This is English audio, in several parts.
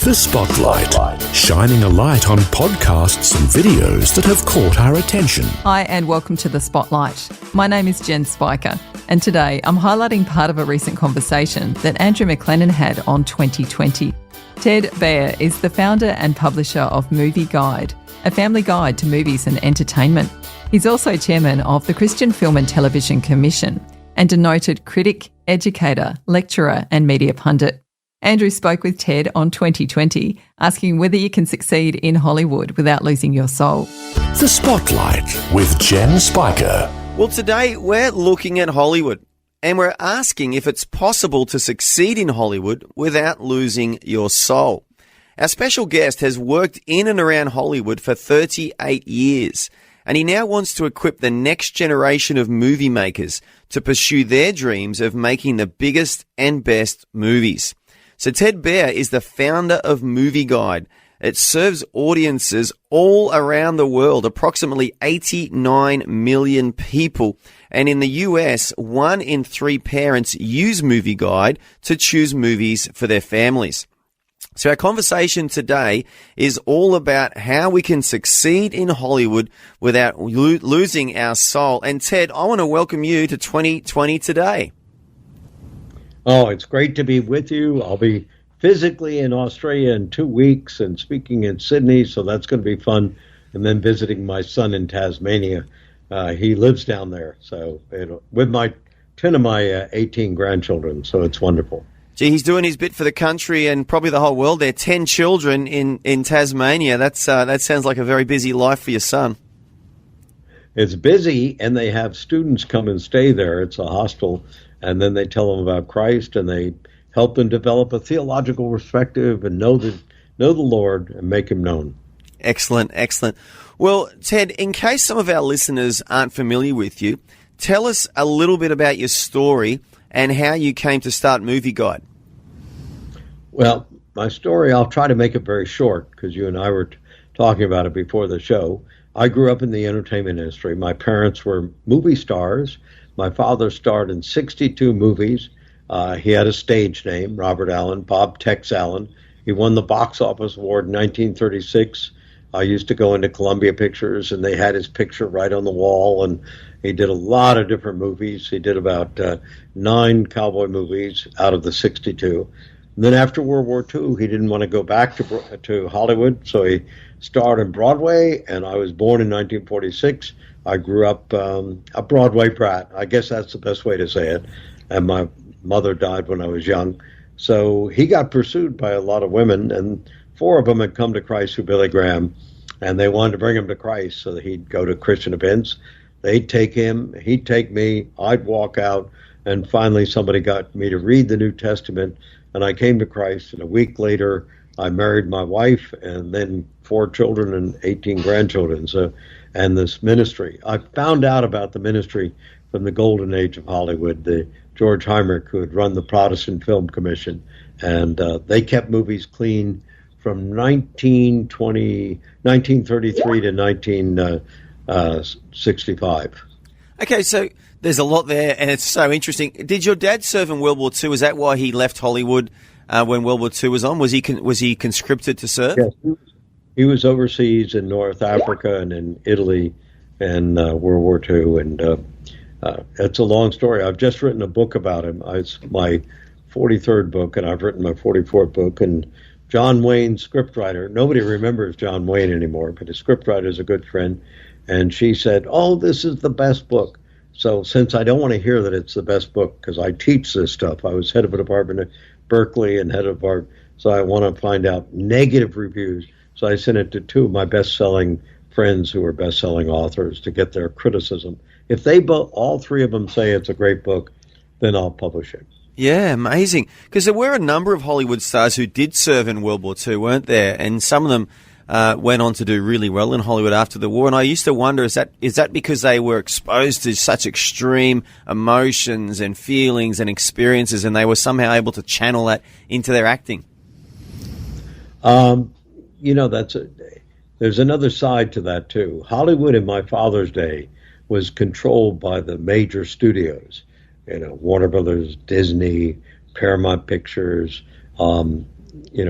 The Spotlight, shining a light on podcasts and videos that have caught our attention. Hi and welcome to The Spotlight. My name is Jen Spiker and today I'm highlighting part of a recent conversation that Andrew McLennan had on 20Twenty. Ted Baehr is the founder and publisher of Movie Guide, a family guide to movies and entertainment. He's also chairman of the Christian Film and Television Commission and a noted critic, educator, lecturer and media pundit. Andrew spoke with Ted on 20Twenty, asking whether you can succeed in Hollywood without losing your soul. The Spotlight with Jen Spiker. Well, today we're looking at Hollywood and we're asking if it's possible to succeed in Hollywood without losing your soul. Our special guest has worked in and around Hollywood for 38 years, and he now wants to equip the next generation of movie makers to pursue their dreams of making the biggest and best movies. So Ted Baehr is the founder of Movie Guide. It serves audiences all around the world, approximately 89 million people. And in the US, 1 in 3 parents use Movie Guide to choose movies for their families. So our conversation today is all about how we can succeed in Hollywood without losing our soul. And Ted, I want to welcome you to 2020 today. Oh, it's great to be with you. I'll be physically in Australia in 2 weeks and speaking in Sydney, so that's going to be fun. And then visiting my son in Tasmania. He lives down there, so with 10 of my 18 grandchildren, so it's wonderful. Gee, he's doing his bit for the country and probably the whole world. There are 10 children in Tasmania. That sounds like a very busy life for your son. It's busy, and they have students come and stay there. It's a hostel. And then they tell them about Christ, and they help them develop a theological perspective and know the Lord and make him known. Excellent, excellent. Well, Ted, in case some of our listeners aren't familiar with you, tell us a little bit about your story and how you came to start Movie Guide. Well, my story, I'll try to make it very short because you and I were talking about it before the show. I grew up in the entertainment industry. My parents were movie stars. My father starred in 62 movies. He had a stage name, Robert Allen, Bob Tex Allen. He won the box office award in 1936. I used to go into Columbia Pictures, and they had his picture right on the wall, and he did a lot of different movies. He did about 9 cowboy movies out of the 62. And then after World War II, he didn't want to go back to Hollywood, so he starred in Broadway, and I was born in 1946. I grew up a Broadway brat. I guess that's the best way to say it. And my mother died when I was young. So he got pursued by a lot of women, and 4 of them had come to Christ through Billy Graham, and they wanted to bring him to Christ so that he'd go to Christian events. They'd take him, he'd take me, I'd walk out, and finally somebody got me to read the New Testament, and I came to Christ, and a week later I married my wife, and then 4 children and 18 grandchildren. And this ministry. I found out about the ministry from the golden age of Hollywood, the George Heinrich, who had run the Protestant Film Commission, and they kept movies clean from 1933 to 1965. Okay, so there's a lot there, and it's so interesting. Did your dad serve in World War II? Is that why he left Hollywood when World War II was on? Was he conscripted to serve? Yes. He was overseas in North Africa and in Italy in World War II, and it's a long story. I've just written a book about him. It's my 43rd book, and I've written my 44th book. And John Wayne, scriptwriter, nobody remembers John Wayne anymore, but his scriptwriter is a good friend, and she said, "Oh, this is the best book." So since I don't want to hear that it's the best book, because I teach this stuff, I was head of a department at Berkeley and head of our, so I want to find out negative reviews. So I sent it to 2 of my best-selling friends who are best-selling authors to get their criticism. If they all 3 of them say it's a great book, then I'll publish it. Yeah, amazing. Because there were a number of Hollywood stars who did serve in World War II, weren't there? And some of them went on to do really well in Hollywood after the war. And I used to wonder, is that because they were exposed to such extreme emotions and feelings and experiences, and they were somehow able to channel that into their acting? There's another side to that, too. Hollywood in my father's day was controlled by the major studios, Warner Brothers, Disney, Paramount Pictures,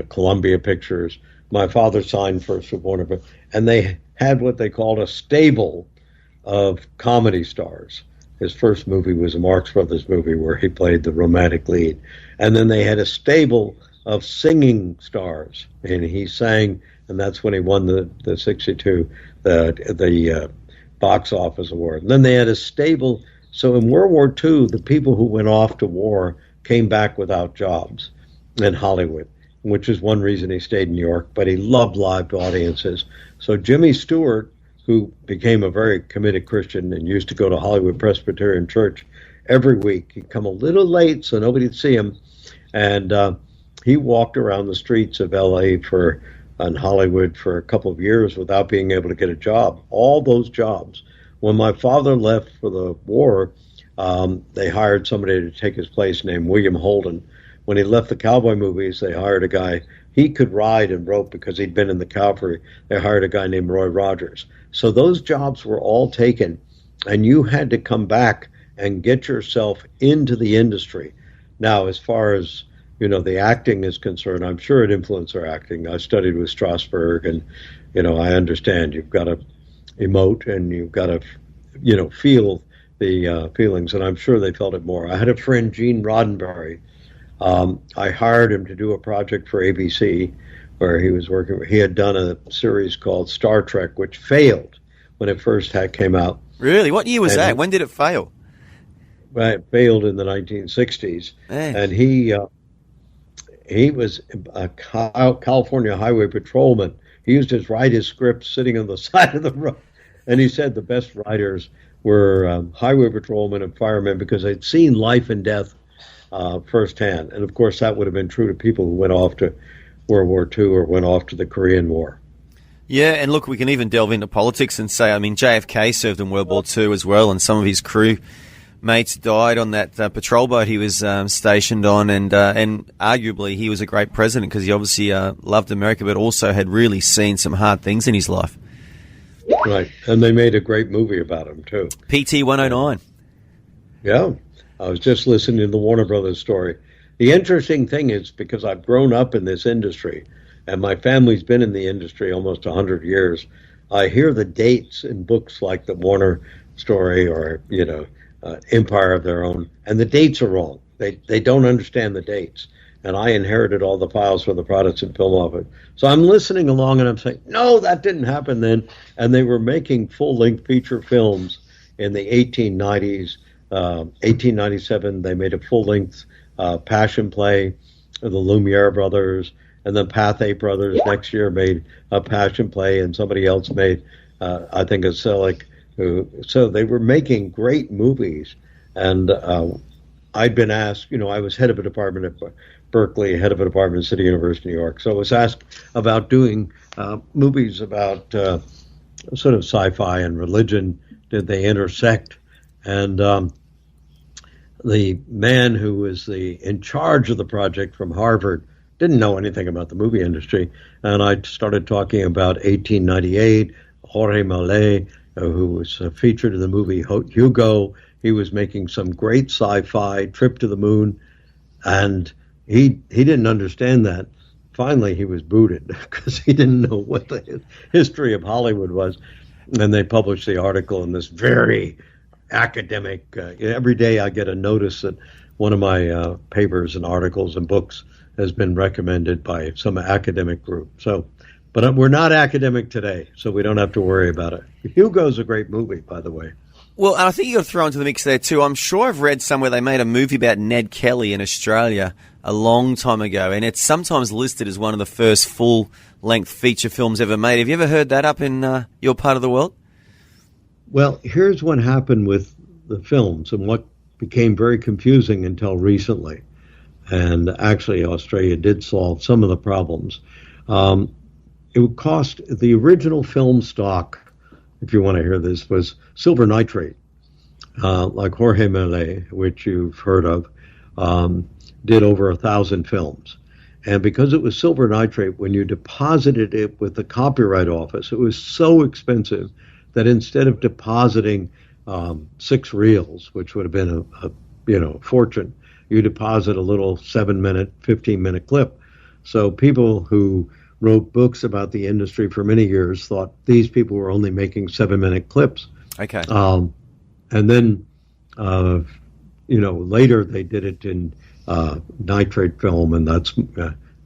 Columbia Pictures. My father signed first with Warner, and they had what they called a stable of comedy stars. His first movie was a Marx Brothers movie where he played the romantic lead. And then they had a stable of singing stars, and he sang, and that's when he won the 62, the box office award. And then they had a stable. So in World War II, the people who went off to war came back without jobs in Hollywood, which is one reason he stayed in New York, but he loved live audiences. So Jimmy Stewart, who became a very committed Christian and used to go to Hollywood Presbyterian Church every week. He'd come a little late so nobody'd see him. And he walked around the streets of L.A. and Hollywood for a couple of years without being able to get a job. All those jobs. When my father left for the war, they hired somebody to take his place named William Holden. When he left the cowboy movies, they hired a guy. He could ride and rope because he'd been in the cavalry. They hired a guy named Roy Rogers. So those jobs were all taken, and you had to come back and get yourself into the industry. Now, as far as, the acting is concerned, I'm sure it influenced our acting. I studied with Strasberg, and, I understand you've got to emote and you've got to, feel the feelings, and I'm sure they felt it more. I had a friend, Gene Roddenberry. I hired him to do a project for ABC where he was working. He had done a series called Star Trek, which failed when it first came out. Really? What year was that? When did it fail? It failed in the 1960s. And he was a California highway patrolman. He used to write his scripts sitting on the side of the road. And he said the best writers were highway patrolmen and firemen because they'd seen life and death firsthand. And, of course, that would have been true to people who went off to World War II or went off to the Korean War. Yeah, and look, we can even delve into politics and say, JFK served in World War II as well, and some of his crew mates died on that patrol boat he was stationed on, and arguably he was a great president because he obviously loved America but also had really seen some hard things in his life. Right, and they made a great movie about him, too. PT 109. Yeah, I was just listening to the Warner Brothers story. The interesting thing is, because I've grown up in this industry, and my family's been in the industry almost 100 years, I hear the dates in books like the Warner story or, Empire of Their Own, and the dates are wrong. They don't understand the dates. And I inherited all the files from the Protestant Film Office. So I'm listening along and I'm saying, no, that didn't happen then. And they were making full-length feature films in the 1890s. 1897, they made a full-length Passion play of the Lumiere brothers, and then Pathé brothers next year made a Passion play, and somebody else made, I think, a Selick. So they were making great movies, and I'd been asked, I was head of a department at Berkeley, head of a department at City University, New York, so I was asked about doing movies about sort of sci-fi and religion. Did they intersect? And the man who was in charge of the project from Harvard didn't know anything about the movie industry. And I started talking about 1898, Jorge Mallet, who was featured in the movie Hugo. He was making some great sci-fi, Trip to the Moon, and he didn't understand that. Finally, he was booted because he didn't know what the history of Hollywood was. And they published the article in this very academic. Every day I get a notice that one of my papers and articles and books has been recommended by some academic group. But we're not academic today, so we don't have to worry about it. Hugo's a great movie, by the way. Well, and I think you got to throw into the mix there too. I'm sure I've read somewhere they made a movie about Ned Kelly in Australia a long time ago, and it's sometimes listed as one of the first full-length feature films ever made. Have you ever heard that up in your part of the world? Well, here's what happened with the films and what became very confusing until recently. And actually, Australia did solve some of the problems. It would cost, the original film stock, if you want to hear this, was silver nitrate, like Jorge Mallet, which you've heard of, did over 1,000 films. And because it was silver nitrate, when you deposited it with the Copyright Office, it was so expensive that instead of depositing 6 reels, which would have been a fortune, you deposit a little 7-minute, 15-minute clip. So people who wrote books about the industry for many years thought these people were only making 7-minute clips. Okay. And then, later they did it in nitrate film, and that's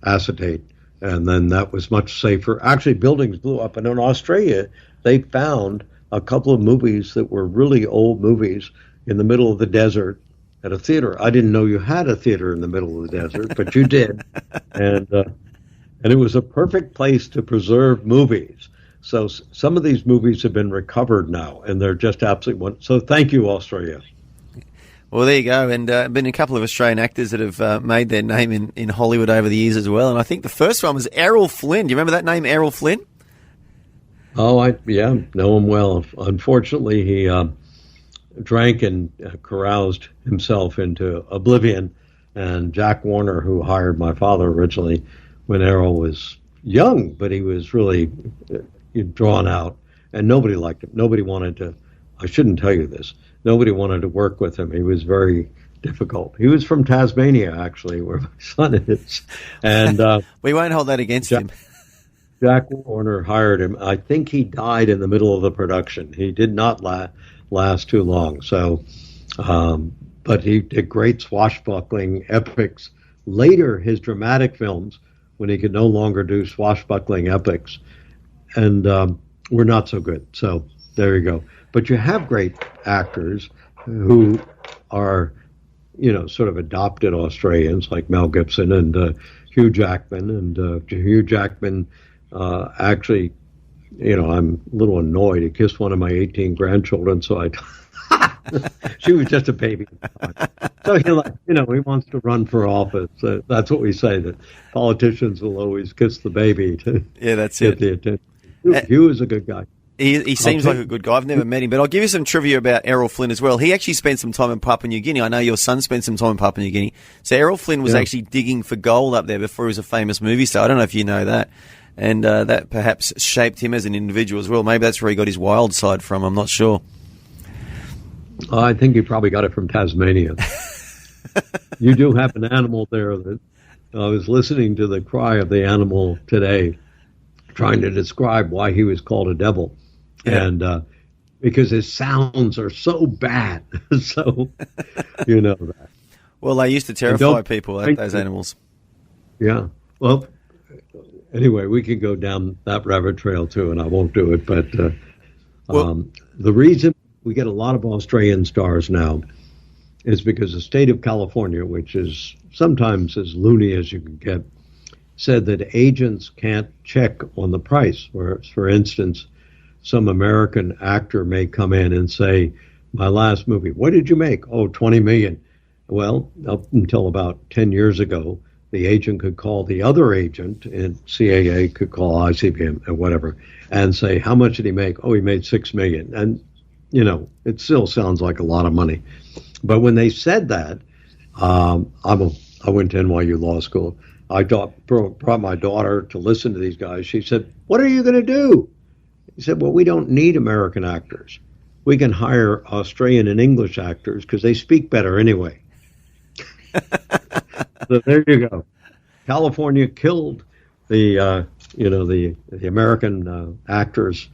acetate. And then that was much safer. Actually, buildings blew up. And in Australia, they found a couple of movies that were really old movies in the middle of the desert at a theater. I didn't know you had a theater in the middle of the desert, but you did. And it was a perfect place to preserve movies. So some of these movies have been recovered now, and they're just absolutely wonderful. So thank you, Australia. Well, there you go. And been a couple of Australian actors that have made their name in Hollywood over the years as well. And I think the first one was Errol Flynn. Do you remember that name, Errol Flynn? Oh, know him well. Unfortunately, he drank and caroused himself into oblivion. And Jack Warner, who hired my father originally when Errol was young, but he was really drawn out, and nobody liked him. Nobody wanted to, I shouldn't tell you this, nobody wanted to work with him. He was very difficult. He was from Tasmania, actually, where my son is. And we won't hold that against him. Jack Warner hired him. I think he died in the middle of the production. He did not last too long. So, but he did great swashbuckling epics. Later, his dramatic films, when he could no longer do swashbuckling epics, and were not so good. So there you go. But you have great actors who are, sort of adopted Australians, like Mel Gibson and Hugh Jackman. And Hugh Jackman actually, I'm a little annoyed. He kissed one of my 18 grandchildren, so she was just a baby. So he wants to run for office. That's what we say, that politicians will always kiss the baby to get the attention. Hugh is a good guy. He seems like a good guy. I've never met him, but I'll give you some trivia about Errol Flynn as well. He actually spent some time in Papua New Guinea. I know your son spent some time in Papua New Guinea. So Errol Flynn was actually digging for gold up there before he was a famous movie star. I don't know if you know that. And that perhaps shaped him as an individual as well. Maybe that's where he got his wild side from. I'm not sure. I think he probably got it from Tasmania. You do have an animal there that I was listening to the cry of the animal today, trying to describe why he was called a devil. Yeah. And because his sounds are so bad. So, you know that. Well, they used to terrify people, those animals. Yeah. Well, anyway, we could go down that rabbit trail too, and I won't do it. But the reason we get a lot of Australian stars now is because the state of California, which is sometimes as loony as you can get, said that agents can't check on the price. For instance, some American actor may come in and say, my last movie, what did you make? Oh, $20 million. Well, up until about 10 years ago, the agent could call the other agent, and CAA could call ICBM or whatever, and say, how much did he make? Oh, he made $6 million. And, it still sounds like a lot of money. But when they said that, I went to NYU Law School. I brought my daughter to listen to these guys. She said, what are you going to do? He said, well, we don't need American actors. We can hire Australian and English actors because they speak better anyway. So there you go. California killed the American actors'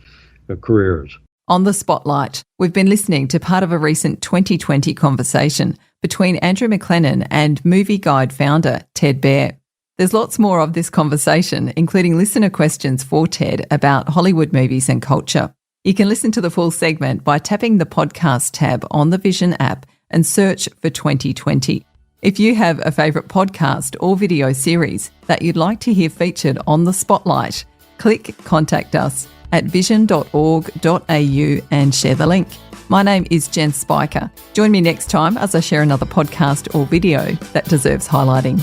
careers. On the Spotlight, we've been listening to part of a recent 2020 conversation between Andrew McLennan and Movie Guide founder Ted Baehr. There's lots more of this conversation, including listener questions for Ted about Hollywood movies and culture. You can listen to the full segment by tapping the podcast tab on the Vision app and search for 2020. If you have a favourite podcast or video series that you'd like to hear featured on the Spotlight, click Contact Us at vision.org.au and share the link. My name is Jen Spiker. Join me next time as I share another podcast or video that deserves highlighting.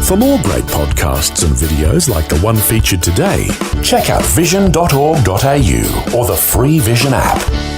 For more great podcasts and videos like the one featured today, check out vision.org.au or the free Vision app.